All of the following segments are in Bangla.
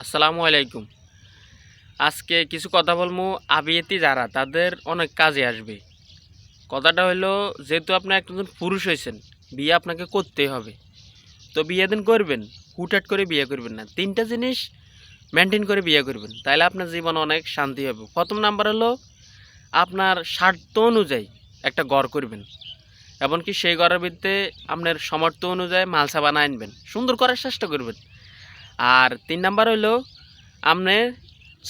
আসসালামু আলাইকুম। আজকে কিছু কথা বলবো আবিয়েতি যারা তাদের অনেক কাজে আসবে। কথাটা হলো, যেহেতু আপনি একজন পুরুষ হয়েছেন, বিয়ে আপনাকে করতেই হবে। তো বিয়ে দিন করবেন, হুটহাট করে বিয়ে করবেন না। ৩টা জিনিস মেনটেন করে বিয়ে করবেন, তাহলে আপনার জীবন অনেক শান্তি হবে। প্রথম নাম্বার হলো, আপনার স্বার্থ অনুযায়ী একটা ঘর করবেন। এমনকি সেই ঘরের ভিতরে আপনার সামর্থ্য অনুযায়ী মালসা বানা আনবেন, সুন্দর করার চেষ্টা করবেন। আর ৩ নাম্বার হইলো, আপনি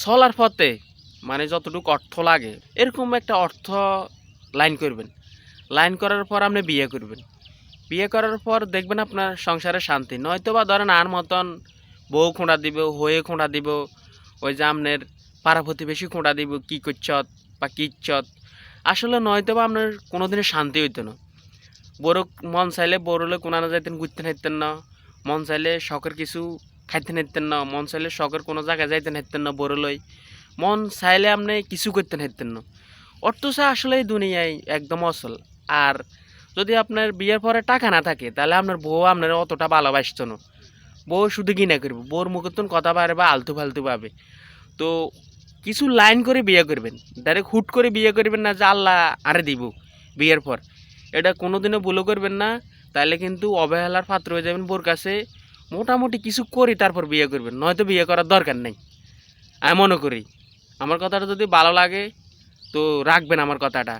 চলার পথে মানে যতটুকু অর্থ লাগে এরকম একটা অর্থ লাইন করবেন। লাইন করার পর আপনি বিয়ে করবেন। বিয়ে করার পর দেখবেন আপনার সংসারে শান্তি। নয়তো বা ধরেন আর মতন বউ খোঁড়া দিব, হয়ে খোঁড়া দিব, ওই যে আপনার পাড়া প্রতিবেশী খোঁড়া দিব কী করছত বা কী ইচ্ছত। আসলে নয়তো বা আপনার কোনো দিনে শান্তি হইতো না। বড় মন চাইলে বড়লে কোনানো যাইতেন, ঘুরতে হাঁটতেন না। মন চাইলে শখের কিছু খাইতে হাঁটতেন না। মন চাইলে শখের কোনো জায়গায় যাইতেন হাঁটতেন না বড়লই। মন চাইলে আপনি কিছু করতেন হাঁটতেন না। অর্থ চা আসলে এই দুনিয়ায় একদম অসল। আর যদি আপনার বিয়ের পরে টাকা না থাকে, তাহলে আপনার বউ আপনার অতটা ভালোবাসতো না। বউ শুধু ঘৃণা করবে, বউর মুখের কথা পারে বা আলতু ফালতু পাবে। তো কিছু লাইন করে বিয়ে করবেন। ডাইরেক্ট হুট করে বিয়ে করবেন না যে আল্লাহ আরে দিব বিয়ের পর। এটা কোনোদিনও ভুলও করবেন না। তাহলে কিন্তু অবহেলার পাত্র হয়ে যাবেন বোর কাছে। মোটামুটি কিছু করি তারপর বিয়ে করবেন, নয়তো বিয়ে করার দরকার নেই। আমি মনে করি। আমার কথাটা যদি ভালো লাগে তো রাখবেন আমার কথাটা।